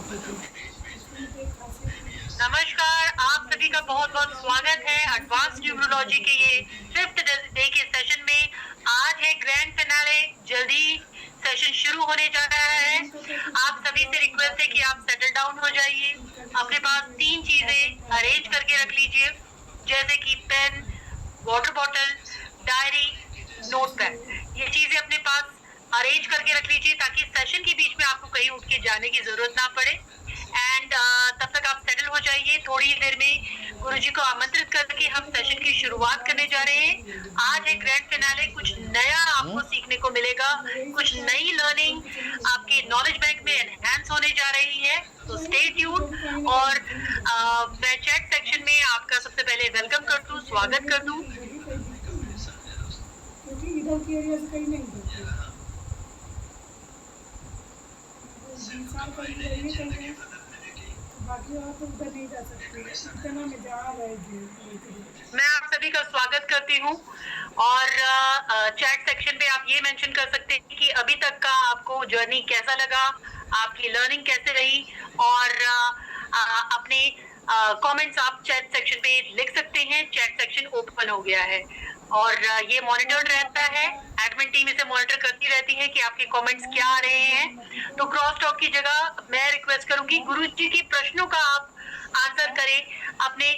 नमस्कार, आप सभी का बहुत बहुत स्वागत है एडवांस न्यूमरोलॉजी के ये 5th डे के सेशन में। आज है ग्रैंड फिनाले, जल्दी सेशन शुरू होने जा रहा है। आप सभी से रिक्वेस्ट है कि आप सेटल डाउन हो जाइए, अपने पास 3 चीजें अरेंज करके रख लीजिए, जैसे कि pen, water bottle, diary, notepad. ये चीजें अपने पास अरेंज करके रख लीजिए ताकि सेशन के बीच में आपको कहीं उठ के जाने की जरूरत ना पड़े। एंड तब तक आप सेटल हो जाइए। थोड़ी देर में गुरुजी को आमंत्रित करके हम सेशन की शुरुआत करने जा रहे हैं। आज है ग्रैंड फिनाले, कुछ नया आपको सीखने को मिलेगा, कुछ नई लर्निंग आपके नॉलेज बैंक में एनहांस होने जा रही है। तो स्टे ट्यून। और मैं चैट सेक्शन में आपका सबसे पहले वेलकम कर दूं, स्वागत कर दूं। क्योंकि इधर की एरिया से कहीं नहीं करते, बाकी आप उधर नहीं जा सकते, इतना में जा रहे थे। मैं आप सभी का स्वागत करती हूँ। और चैट सेक्शन पे आप ये मेंशन कर सकते हैं कि अभी तक का आपको जर्नी कैसा लगा, आपकी लर्निंग कैसे रही, और अपने कमेंट्स आप चैट सेक्शन पे लिख सकते हैं। चैट सेक्शन ओपन हो गया है और ये मॉनिटर्ड रहता है। एडमिन टीम इसे मॉनिटर करती रहती है कि आपके कमेंट्स क्या आ रहे हैं। तो क्रॉस टॉक की जगह मैं रिक्वेस्ट करूंगी गुरुजी के प्रश्नों का आप आंसर करें, अपने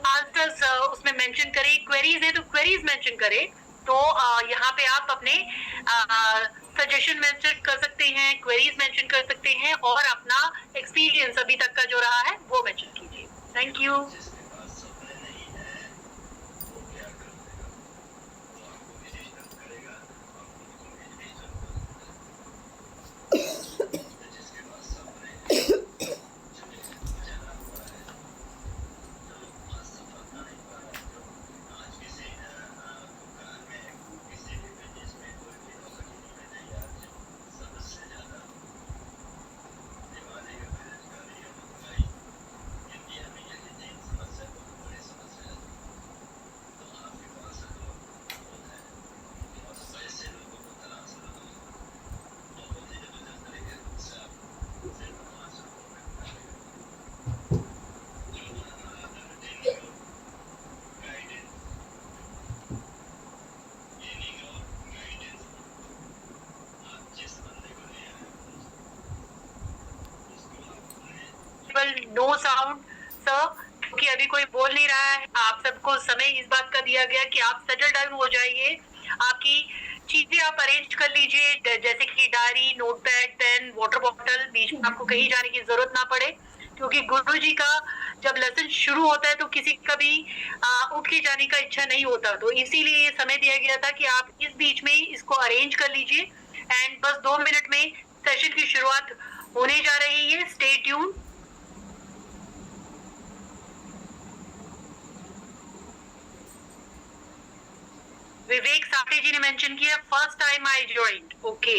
आंसर्स उसमें मेंशन करें। क्वेरीज है तो क्वेरीज मेंशन करें। तो यहाँ पे आप अपने सजेशन मेंशन कर सकते हैं, क्वेरीज मेंशन कर सकते हैं और अपना एक्सपीरियंस अभी तक का जो रहा है वो मेंशन कीजिए। Thank you. No sound sir, क्योंकि अभी कोई बोल नहीं रहा है। आप सबको समय इस बात का दिया गया कि आप सेटल डाउन हो जाइए, आपकी चीजें आप अरेंज कर लीजिए, जैसे कि diary, notepad, pen, water bottle. बीच में आपको कहीं जाने की जरूरत ना पड़े, क्योंकि गुरु जी का जब लेसन शुरू होता है तो किसी का भी उठ के जाने का इच्छा नहीं होता। तो इसीलिए ये समय दिया गया था कि आप इस बीच में इसको अरेंज कर लीजिए। एंड बस 2 मिनट में सेशन की शुरुआत होने जा रही है। Stay tune. विवेक साठे जी ने मेंशन किया first time I joined. Okay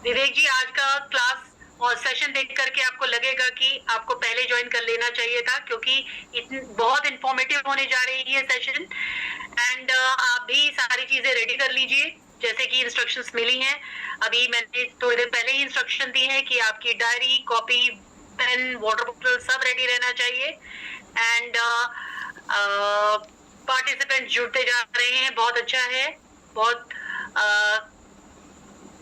Vivek ji, आज का क्लास और सेशन देख करके आपको लगेगा कि आपको पहले ज्वाइन कर लेना चाहिए था, क्योंकि बहुत इंफॉर्मेटिव होने जा रही है सेशन। एंड आप भी सारी चीजें रेडी कर लीजिए जैसे कि इंस्ट्रक्शंस मिली हैं। अभी मैंने थोड़ी देर पहले ही इंस्ट्रक्शन दी है कि आपकी diary, copy, pen, water bottle सब रेडी रहना चाहिए। एंड पार्टिसिपेंट जुड़ते जा रहे हैं, बहुत अच्छा है। बहुत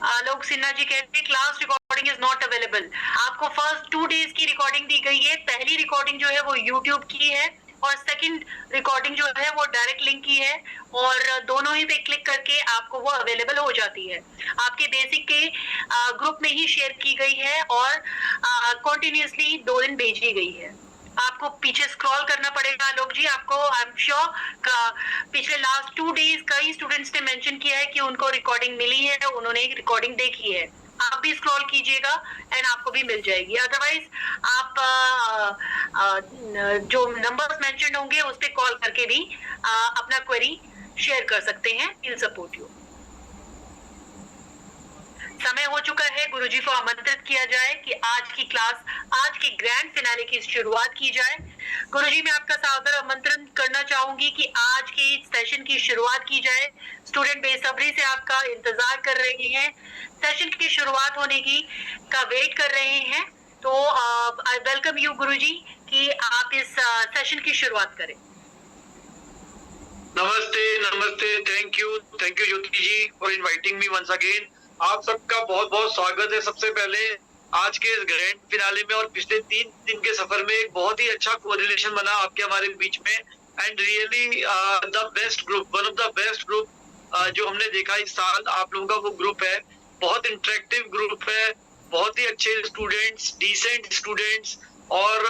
आलोक सिन्हा जी कहते हैं class recording is not available. आपको फर्स्ट 2 डेज की रिकॉर्डिंग दी गई है। पहली रिकॉर्डिंग जो है वो यूट्यूब की है और सेकंड रिकॉर्डिंग जो है वो डायरेक्ट लिंक की है, और दोनों ही पे क्लिक करके आपको वो अवेलेबल हो जाती है। आपके बेसिक के ग्रुप में ही शेयर की गई है और कंटिन्यूअसली 2 दिन भेजी गई है। आपको पीछे स्क्रॉल करना पड़ेगा आलोक जी। आपको आई एम श्योर पिछले लास्ट 2 डेज कई स्टूडेंट्स ने मेंशन किया है कि उनको रिकॉर्डिंग मिली है, उन्होंने रिकॉर्डिंग देखी है। आप भी स्क्रॉल कीजिएगा एंड आपको भी मिल जाएगी। अदरवाइज आप जो नंबर्स मेंशन होंगे उस पर कॉल करके भी अपना क्वेरी शेयर कर सकते हैं। Will support you. समय हो चुका है, गुरुजी को आमंत्रित किया जाए कि आज की क्लास, आज की ग्रैंड फिनाले की शुरुआत की जाए। गुरुजी, मैं आपका सादर आमंत्रण करना चाहूंगी कि आज की सेशन की शुरुआत की जाए। स्टूडेंट बेसब्री से आपका इंतजार कर रहे हैं, सेशन की शुरुआत होने की का वेट कर रहे हैं। तो आई वेलकम यू गुरुजी कि आप इस सेशन की शुरुआत करें। नमस्ते नमस्ते, thank you Jyoti ji for inviting me once again. आप सबका बहुत बहुत स्वागत है। सबसे पहले आज के इस ग्रैंड फिनाले में और पिछले 3 दिन के सफर में एक बहुत ही अच्छा कोरिलेशन बना आपके हमारे बीच में, and really the best group, one of the best group जो हमने देखा इस साल आप लोगों का वो ग्रुप है। बहुत इंटरेक्टिव ग्रुप है, बहुत ही अच्छे स्टूडेंट्स, डिसेंट स्टूडेंट्स, और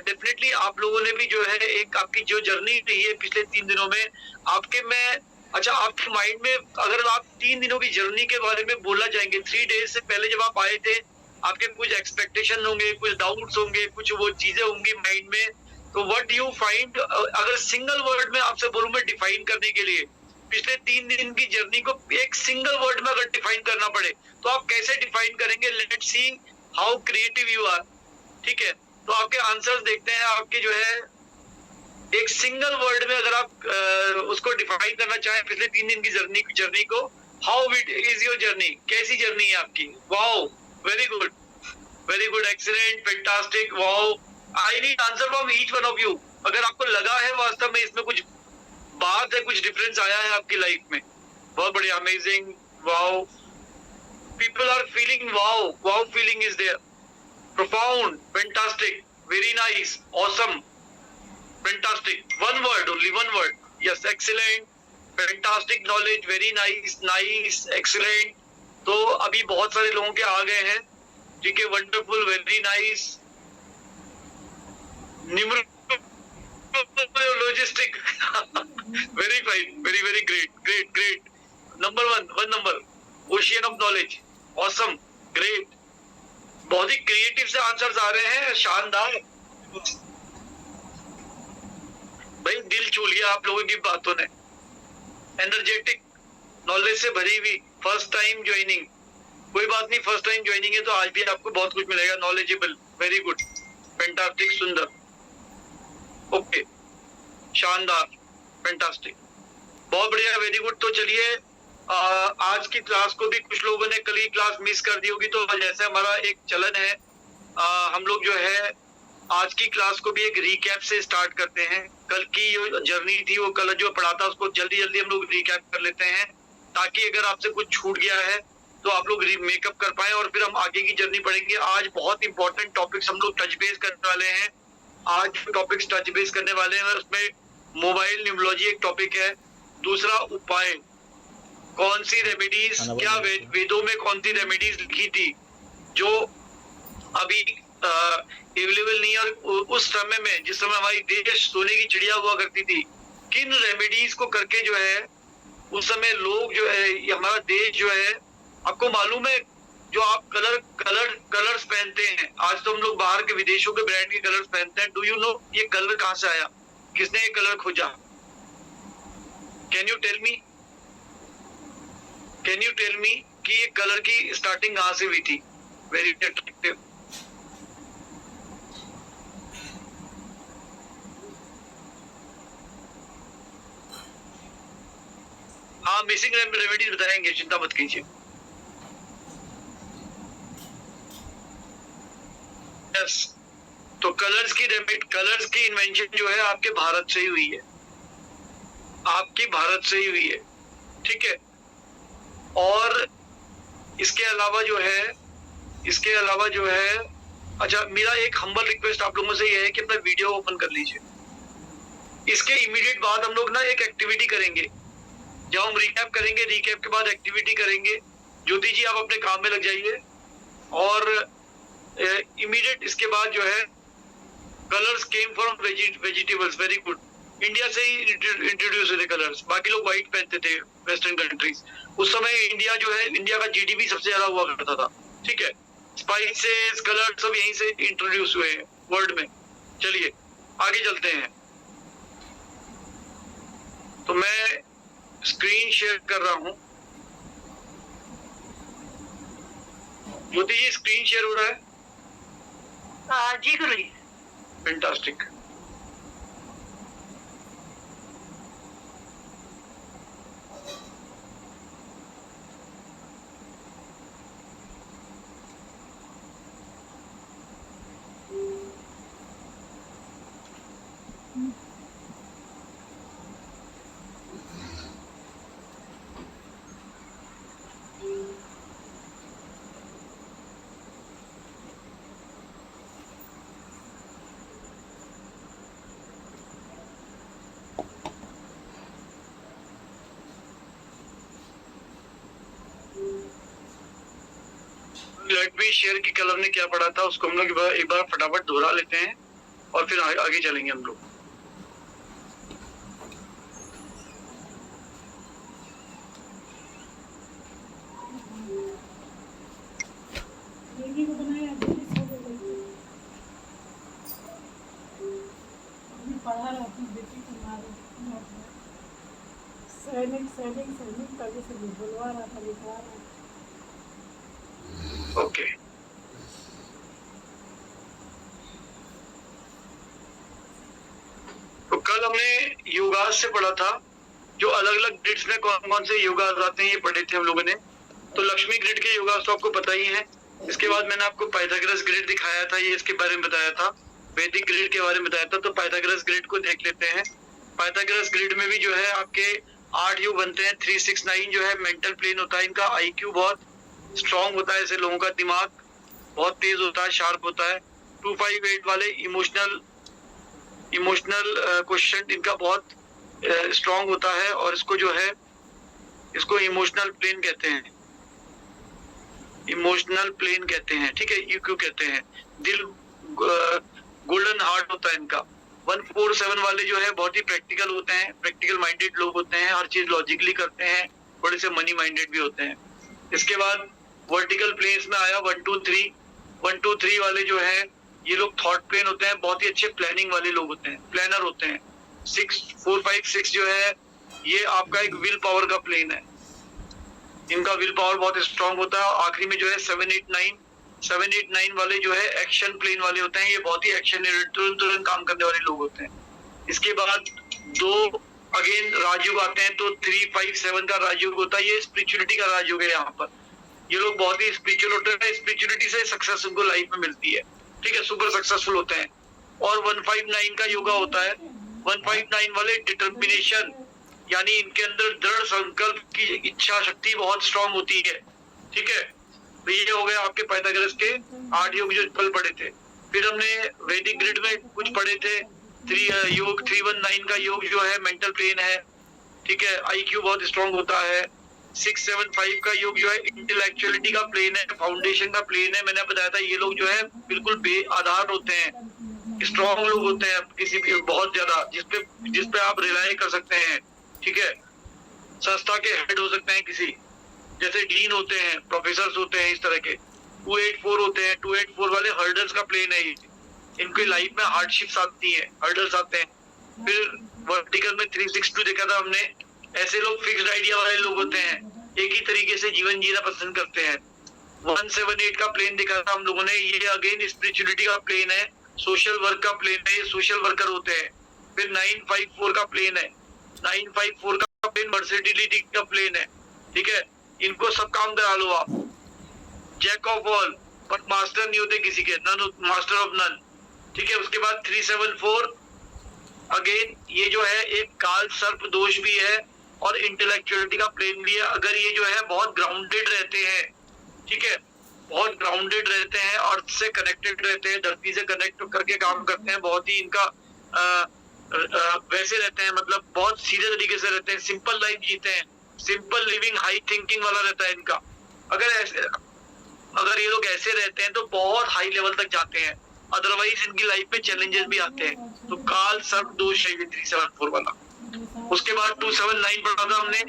डेफिनेटली आप लोगों ने भी जो है एक आपकी जो जर्नी रही है पिछले 3 दिनों में आपके माइंड में अगर आप 3 दिनों की जर्नी के बारे में बोलना चाहेंगे, 3 डेज से पहले जब आप आए थे आपके कुछ एक्सपेक्टेशन होंगे, कुछ डाउट्स होंगे, कुछ वो चीजें होंगी माइंड में, तो व्हाट यू फाइंड, अगर सिंगल वर्ड में आपसे बोलूं मैं डिफाइन करने के लिए पिछले 3 दिन की जर्नी को एक सिंगल वर्ड में अगर डिफाइन करना पड़े तो आप कैसे डिफाइन करेंगे? Let's see how creative you are. ठीक है, तो आपके आंसर्स देखते हैं। आपके जो है एक सिंगल वर्ड में अगर आप उसको डिफाइन करना चाहें पिछले 3 दिन की जर्नी को, how it is your journey, कैसी जर्नी है आपकी? Wow, very good, excellent, fantastic, wow. I need answer from each one of you. अगर आपको लगा है वास्तव में इसमें कुछ बात है, कुछ डिफरेंस आया है आपकी लाइफ में, बहुत बढ़िया, amazing, wow. People are feeling wow feeling is there, profound, fantastic, very nice, awesome, fantastic, one word, only one word, yes, excellent, fantastic knowledge, very nice, excellent। तो अभी बहुत सारे लोगों के आ गए हैं, ठीक है, wonderful, very nice, numerologistic, very fine, very great, number one number, ocean of knowledge, awesome, great, बहुत ही क्रिएटिव से आंसर्स आ रहे हैं, शानदार। भाई दिल छू लिया आप लोगों की बातों ने, एनर्जेटिक, नॉलेज से भरी हुई, फर्स्ट टाइम ज्वाइनिंग, कोई बात नहीं, फर्स्ट टाइम ज्वाइनिंग है तो आज भी आपको बहुत कुछ मिलेगा, नॉलेजेबल, वेरी गुड, फैंटास्टिक, सुंदर, ओके, शानदार, फैंटास्टिक, बहुत बढ़िया, वेरी गुड। तो चलिए आज की क्लास को भी कुछ लोगों ने कल ही क्लास मिस कर दी होगी, तो जैसे हमारा एक चलन है, हम लोग जो है आज की क्लास को भी एक रिकैप से स्टार्ट करते हैं। कल की जो जर्नी थी, वो कल जो पढ़ा था उसको जल्दी हम लोग रिकैप कर लेते हैं, ताकि अगर आपसे कुछ छूट गया है तो आप लोग मेकअप कर पाए और फिर हम आगे की जर्नी पढ़ेंगे। आज बहुत इंपॉर्टेंट टॉपिक्स हम लोग टच बेस करने वाले हैं। आज टॉपिक्स टच बेस करने वाले हैं उसमें मोबाइल न्यूमरोलॉजी एक टॉपिक है, दूसरा उपाय, कौन सी रेमेडीज, क्या वेदों में कौन सी रेमेडीज लिखी थी जो अभी अवेलेबल नहीं है, और उस समय में जिस समय हमारी देश सोने की चिड़िया हुआ करती थी, किन रेमेडीज को करके जो है उस समय लोग जो है, ये हमारा देश जो है, आपको मालूम है जो आप कलर्स पहनते हैं, आज तो हम लोग बाहर के विदेशों के ब्रांड के कलर्स पहनते हैं, डू यू नो ये कलर कहां से आया, किसने ये कलर खोजा? कैन यू टेल मी कि ये कलर की स्टार्टिंग कहां से हुई थी? वेरी अट्रैक्टिव, हाँ, मिसिंग रेमेडीज बताएंगे, चिंता मत कीजिए। यस, तो कलर्स की इन्वेंशन जो है आपके भारत से ही हुई है, आपकी भारत से ही हुई है, ठीक है। और इसके अलावा जो है अच्छा, मेरा एक हम्बल रिक्वेस्ट आप लोगों से ये है कि अपना वीडियो ओपन कर लीजिए। इसके इमीडिएट बाद हम लोग ना एक एक्टिविटी करेंगे, जब हम रिकैप करेंगे, रिकैप के बाद एक्टिविटी करेंगे। ज्योति जी आप अपने काम में लग जाइए, और इमीडिएट इसके बाद जो है colours came from vegetables, very good, India से ही इंट्रोड्यूस हुए कलर्स, बाकी लोग व्हाइट पहनते थे वेस्टर्न कंट्रीज, उस समय इंडिया का जीडीपी सबसे ज्यादा हुआ करता था, ठीक है। स्पाइसेस, कलर सब यहीं से इंट्रोड्यूस हुए हैं वर्ल्ड में। चलिए आगे चलते हैं, तो मैं स्क्रीन शेयर कर रहा हूं। ज्योति जी स्क्रीन शेयर हो रहा है? जी गुरु जी। फैंटास्टिक, लेट मी शेयर की कल हमने क्या पढ़ा था उसको हम लोग एक बार फटाफट दोहरा लेते हैं और फिर आगे चलेंगे हम लोग। मैगी को बनाया अभी पढ़ा रहा अपनी बेटी को सैनिक सैनिक सैनिक तभी से बुलवा रहा था, लिखवा रहा था। ओके तो कल हमने योगास से पढ़ा था, जो अलग अलग ग्रिड्स में कौन कौन से योगास आते हैं ये पढ़े थे हम लोगों ने। तो लक्ष्मी ग्रिड के योगास तो आपको पता ही है। इसके बाद मैंने आपको पाइथागोरस ग्रिड दिखाया था, ये इसके बारे में बताया था, वैदिक ग्रिड के बारे में बताया था। तो पाइथागोरस ग्रिड को देख लेते हैं। पाइथागोरस ग्रिड में भी जो है आपके 8 योग बनते हैं। 3 6 9 जो है मेंटल प्लेन होता है इनका। IQ बहुत स्ट्रॉन्ग होता है, ऐसे लोगों का दिमाग बहुत तेज होता है, शार्प होता है। 2 5 8 वाले इमोशनल क्वेश्चन इनका बहुत स्ट्रॉन्ग होता है और इसको जो है इसको इमोशनल प्लेन कहते हैं, इमोशनल प्लेन कहते हैं, ठीक है, EQ कहते हैं। दिल गोल्डन हार्ट होता है इनका। 1 4 7 वाले जो है बहुत ही प्रैक्टिकल होते हैं, प्रैक्टिकल माइंडेड लोग होते हैं, हर चीज लॉजिकली करते हैं, थोड़े से मनी माइंडेड भी होते हैं। इसके बाद वर्टिकल प्लेन्स में आया 1 2 3। 1 2 3 वाले जो है ये लोग थॉट प्लेन होते हैं, बहुत ही अच्छे प्लानिंग वाले लोग होते हैं, प्लानर होते हैं। 6 4 5 6 जो है ये आपका एक विल पावर का प्लेन है, इनका विल पावर बहुत स्ट्रांग होता है। आखिरी में जो है 7 8 9 वाले जो है एक्शन प्लेन वाले होते हैं, ये बहुत ही एक्शन तुरंत काम करने वाले लोग होते हैं। इसके बाद 2 अगेन राजयोग आते हैं, तो 3 5 7 का राजयोग होता है, ये स्पिरिचुअलिटी का राजयोग है। यहाँ पर ये लोग बहुत ही स्पिरिचुअल होते हैं, स्पिरिचुअलिटी से सक्सेस उनको लाइफ में मिलती है, ठीक है, सुपर सक्सेसफुल होते हैं। और 1 5 9 का योगा होता है। 1 5 9 वाले डिटर्मिनेशन, यानी इनके अंदर दृढ़ संकल्प की इच्छा शक्ति बहुत स्ट्रांग होती है, ठीक है। तो ये हो गए आपके पाइथागोरस के 8 योग जो कल पढ़े थे। फिर हमने वैदिक ग्रिड में कुछ पढ़े थे। 319 का योग जो है मेंटल प्लेन है, ठीक है, IQ बहुत स्ट्रांग होता है। 6 7 5 का योग जो है इंटेलेक्चुअलिटी का प्लेन है, फाउंडेशन का प्लेन है। मैंने बताया था ये लोग जो है बिल्कुल बेआधार होते हैं, स्ट्रांग लोग होते हैं, किसी भी बहुत ज्यादा जिसपे आप रिलाई कर सकते हैं, ठीक है। संस्था के हेड हो सकते हैं किसी, जैसे डीन होते हैं, प्रोफेसर होते हैं, इस तरह के। 284 होते हैं, 284 वाले हर्डल्स का प्लेन है ये। इनके लाइफ में हार्डशिप्स आती है, हर्डल्स आते हैं। फिर वर्टिकल में 362 देखा था हमने, ऐसे लोग फिक्स्ड आइडिया वाले लोग होते हैं, एक ही तरीके से जीवन जीना पसंद करते हैं। 178 का प्लेन देखा था हम लोगों ने, ये अगेन स्पिरिचुअलिटी का प्लेन है, सोशल वर्क का प्लेन है, ये सोशल वर्कर होते हैं। फिर 954 का प्लेन है, 954 का प्लेन वर्सेटिलिटी का प्लेन है, ठीक है। इनको सब काम करा लो आप, jack of all, but master नहीं होते किसी के, नन मास्टर ऑफ नन, ठीक है। उसके बाद 374 अगेन ये जो है एक काल सर्प दोष भी है और इंटेलेक्चुअलिटी का प्लेन भी है। अगर ये जो है बहुत ग्राउंडेड रहते हैं, ठीक है, बहुत ग्राउंडेड रहते हैं, अर्थ से कनेक्टेड रहते हैं, धरती से कनेक्ट करके काम करते हैं, बहुत ही इनका वैसे रहते हैं, मतलब बहुत सीधे तरीके से रहते हैं, सिंपल लाइफ जीते हैं, सिंपल लिविंग, हाई थिंकिंग वाला रहता है इनका। अगर ये लोग ऐसे रहते हैं तो बहुत हाई लेवल तक जाते हैं, अदरवाइज इनकी लाइफ में चैलेंजेस भी आते हैं। तो काल सर्प दोष है 374 वाला। उसके बाद 279 पढ़ा था हमने।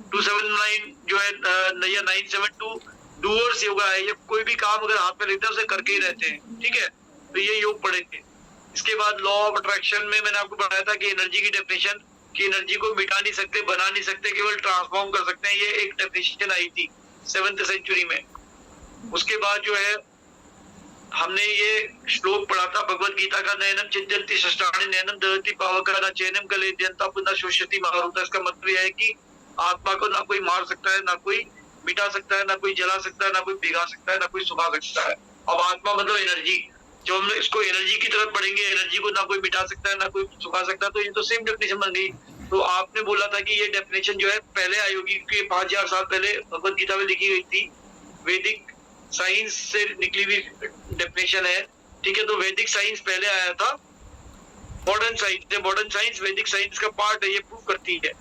279 जो है 972 डूअर्स योगा है, ये कोई भी काम अगर हाथ में लेते हैं उसे करके ही रहते हैं, ठीक है। तो ये योग पढ़े थे। इसके बाद लॉ ऑफ अट्रैक्शन में मैंने आपको बताया था कि एनर्जी की डेफिनेशन, कि एनर्जी को मिटा नहीं सकते, बना नहीं सकते, केवल ट्रांसफॉर्म कर सकते हैं, ये एक डेफिनेशन आई थी 7th सेंचुरी में। उसके बाद जो है हमने ये श्लोक पढ़ा था भगवत गीता का, नयनम चिंतयन्ति शस्त्राणि नयनम दहति पावकः न चैनम कलेद्यन्ता पुनः शोष्यति मारुतः। इसका मतलब यह है कि आत्मा को ना कोई मार सकता है, ना कोई मिटा सकता है, ना कोई जला सकता है, ना कोई भिगा सकता है, ना कोई सुखा सकता है। अब आत्मा मतलब एनर्जी, जब हम इसको एनर्जी की तरफ पढ़ेंगे, एनर्जी को ना कोई मिटा सकता है, ना कोई सुखा सकता है, तो ये तो सेम डेफिनेशन बन गई। तो आपने बोला था कि ये डेफिनेशन जो है पहले आयोगी के 5000 साल पहले भगवत गीता में लिखी गई थी, वैदिक साइंस से निकली हुई डेफिनेशन है, ठीक है। तो वैदिक साइंस पहले आया था, मॉडर्न साइंस वैदिक साइंस का पार्ट है, ये प्रूव करती है।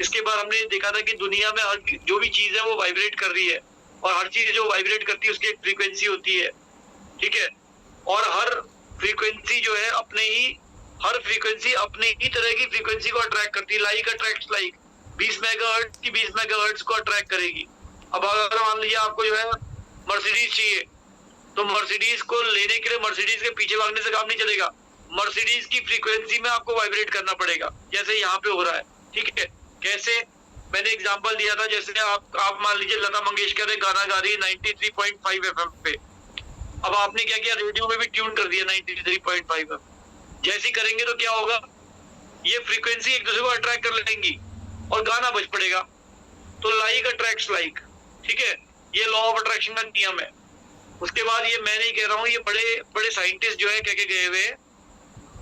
इसके बाद हमने देखा था कि दुनिया में हर जो भी चीज है वो वाइब्रेट कर रही है, और हर चीज जो वाइब्रेट करती है उसकी एक फ्रीक्वेंसी होती है, ठीक है। और हर फ्रीक्वेंसी जो है हर फ्रीक्वेंसी अपने ही तरह की फ्रीक्वेंसी को अट्रैक्ट करती है। लाइक अट्रैक्ट्स लाइक, 20 मेगाहर्ट्ज की 20 मेगाहर्ट्ज को अट्रैक्ट करेगी। अब अगर मान लीजिए आपको जो है मर्सिडीज चाहिए, तो मर्सिडीज को लेने के लिए मर्सिडीज के पीछे भागने से काम नहीं चलेगा, मर्सिडीज की फ्रीक्वेंसी में आपको वाइब्रेट करना पड़ेगा, जैसे यहाँ पे हो रहा है, ठीक है। कैसे, मैंने एग्जांपल दिया था, जैसे आप मान लीजिए लता मंगेशकर एक गाना गा रही है 93.5 FM पे, अब आपने क्या किया, रेडियो में भी ट्यून कर दिया 93.5 FM। जैसे करेंगे तो क्या होगा, ये फ्रीक्वेंसी एक दूसरे को अट्रैक्ट कर लेंगी और गाना बज पड़ेगा। तो लाइक अट्रैक्ट्स लाइक, ठीक है, ये लॉ ऑफ अट्रैक्शन का नियम है। उसके बाद ये मैं नहीं कह रहा हूँ, ये बड़े बड़े साइंटिस्ट जो है कह के गए हुए,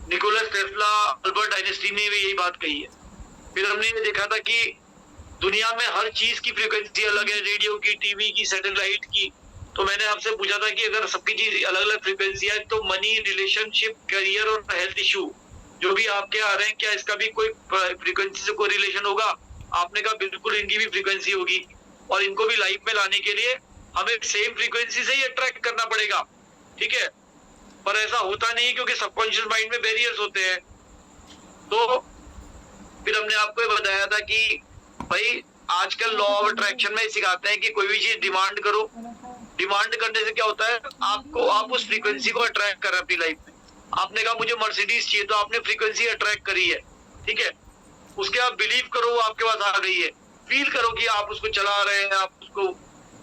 निकोलस टेस्ला, अल्बर्ट आइंस्टीन ने भी यही बात कही है। फिर हमने ये देखा था कि दुनिया में हर चीज की फ्रीक्वेंसी अलग है, रेडियो की, टीवी की, सैटेलाइट की। तो मैंने आपसे पूछा था कि अगर सबकी चीज अलग अलग फ्रीक्वेंसी है तो मनी, रिलेशनशिप, करियर और हेल्थ इशू जो भी आपके आ रहे हैं, क्या इसका भी कोई फ्रीक्वेंसी से कोई रिलेशन होगा? आपने कहा बिल्कुल इनकी भी फ्रीक्वेंसी होगी, और इनको भी लाइफ में लाने के लिए हमें सेम फ्रीक्वेंसी से ही अट्रैक्ट करना पड़ेगा, ठीक है। पर ऐसा होता नहीं, क्योंकि सबकॉन्शियस माइंड में बैरियर्स होते हैं। तो फिर हमने आपको ये बताया था कि भाई आजकल लॉ ऑफ अट्रैक्शन में सिखाते हैं कि कोई भी चीज डिमांड करो, डिमांड करने से क्या होता है, आप उस फ्रीक्वेंसी को अट्रैक्ट कर रहे हैं अपनी लाइफ में। आपने कहा मुझे मर्सिडीज चाहिए, तो आपने फ्रीक्वेंसी अट्रैक्ट करी है, ठीक है। उसके आप बिलीव करो वो आपके पास आ गई है, फील करो कि आप उसको चला रहे हैं, आप उसको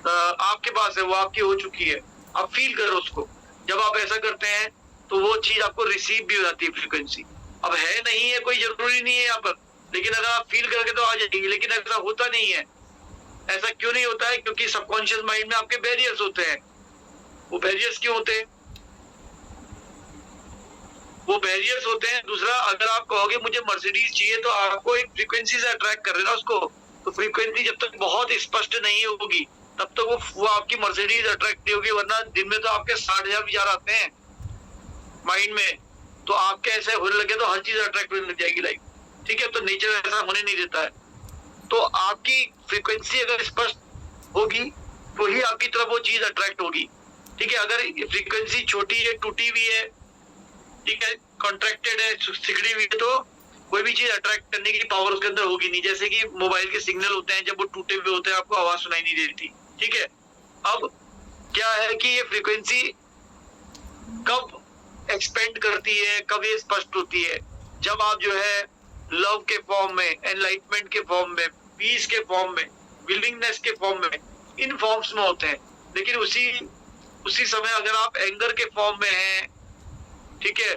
आपके पास है, वो आपकी हो चुकी है, आप फील करो उसको। जब आप ऐसा करते हैं तो वो चीज आपको रिसीव भी हो जाती है फ्रीक्वेंसी। अब है नहीं है, कोई जरूरी नहीं है यहाँ पर, लेकिन अगर आप फील करके तो आ जाएगी। लेकिन ऐसा होता नहीं है। ऐसा क्यों नहीं होता है? क्योंकि सबकॉन्शियस माइंड में आपके बैरियर्स होते हैं। वो बैरियर्स क्यों होते हैं? वो बैरियर्स होते हैं, दूसरा, अगर आप कहोगे मुझे मर्सिडीज चाहिए, तो आपको एक फ्रीक्वेंसी से अट्रैक्ट कर रहे ना उसको, तो फ्रीक्वेंसी जब तक बहुत स्पष्ट नहीं होगी तब तक वो आपकी मर्सिडीज अट्रैक्ट नहीं होगी। वरना दिन में तो आपके 60,000 विचार आते हैं माइंड में, तो आपके ऐसे होने लगे तो हर चीज अट्रैक्ट होने लग जाएगी लाइफ, ठीक है। तो नेचर ऐसा होने नहीं देता है। तो आपकी फ्रीक्वेंसी अगर स्पष्ट होगी तो ही आपकी तरफ वो चीज अट्रैक्ट होगी, ठीक है। अगर फ्रीक्वेंसी छोटी है, टूटी हुई है, ठीक है, कॉन्ट्रैक्टेड है, सिकड़ी हुई है, तो कोई भी चीज अट्रैक्ट करने की पावर उसके अंदर होगी नहीं। जैसे कि मोबाइल के सिग्नल होते हैं, जब वो टूटे हुए होते हैं आपको आवाज सुनाई नहीं देती, ठीक है। अब क्या है कि ये फ्रीक्वेंसी कब एक्सपेंड करती है, कब ये स्पष्ट होती है? जब आप जो है लव के फॉर्म में, एनलाइटमेंट के फॉर्म में, पीस के फॉर्म में, विलिंगनेस के फॉर्म में, इन फॉर्म्स में होते हैं। लेकिन उसी समय अगर आप एंगर के फॉर्म में हैं, ठीक है,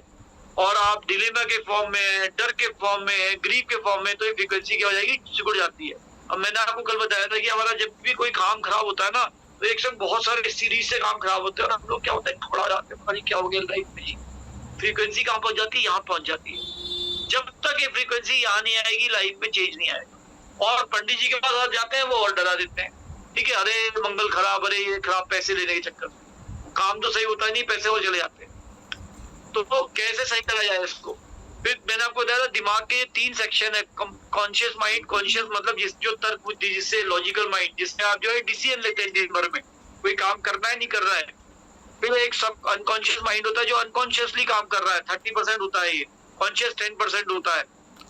और आप डिलेमा के फॉर्म में है, डर के फॉर्म में है, ग्रीफ के फॉर्म में, तो ये फ्रीक्वेंसी क्या हो जाएगी, सिकुड़ जाती है। अब मैंने आपको कल बताया था कि हमारा जब भी कोई काम खराब होता है ना, तो एक संग बहुत सारे सीरीज से काम खराब होते हैं, और हम लोग क्या होता है, घबरा जाते हैं, क्या हो गया लाइफ में जी। फ्रीक्वेंसी कहाँ पहुंच जाती है? यहाँ पहुंच जाती है। जब तक ये फ्रीक्वेंसी यहाँ नहीं आएगी, लाइफ में चेंज नहीं आएगा। और पंडित जी के पास जाते हैं, वो और डरा देते हैं, ठीक है, अरे मंगल खराब, अरे ये खराब, पैसे लेने के चक्कर में काम तो सही होता नहीं, पैसे वो चले जाते हैं। तो कैसे सही करा जाए इसको? फिर मैंने आपको बताया था दिमाग के 3 सेक्शन है। कॉन्शियस माइंड, कॉन्शियस मतलब जो तर्क बुद्धि, जिससे लॉजिकल माइंड, जिसमें आप जो है डिसीजन लेते हैं दिन भर में, कोई काम करना है नहीं कर रहा है। फिर एक सब अनकॉन्शियस माइंड होता है जो अनकॉन्शियसली काम कर रहा है, 30% होता है ये, कॉन्शियस 10% होता है।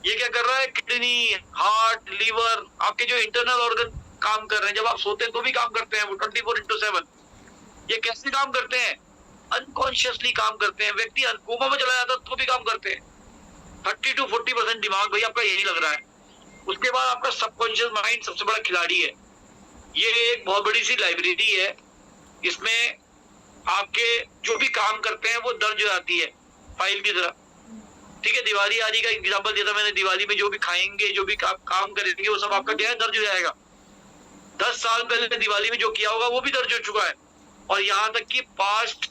ये क्या कर रहा है? किडनी, हार्ट, लीवर, आपके जो इंटरनल ऑर्गन काम कर रहे हैं। जब आप सोते हैं तो भी काम करते हैं वो 24/7। ये कैसे काम करते हैं? अनकॉन्शियसली काम करते हैं। व्यक्ति कोमा में चला जाता है तो भी काम करते हैं। 30 to 40% दिमाग भाई आपका यही लग रहा है। उसके बाद आपका सबकॉन्शियस माइंड सबसे बड़ा खिलाड़ी है। ये एक बहुत बड़ी सी लाइब्रेरी है, इसमें आपके जो भी काम करते हैं वो दर्ज हो जाती है फाइल की तरह, ठीक है। दिवाली आदि का एग्जाम्पल दिया था मैंने, दिवाली में जो भी खाएंगे, जो भी काम करेंगे, वो सब आपका क्या है, दर्ज हो जाएगा। 10 साल पहले दिवाली में जो किया होगा वो भी दर्ज हो चुका है। और यहाँ तक कि पास्ट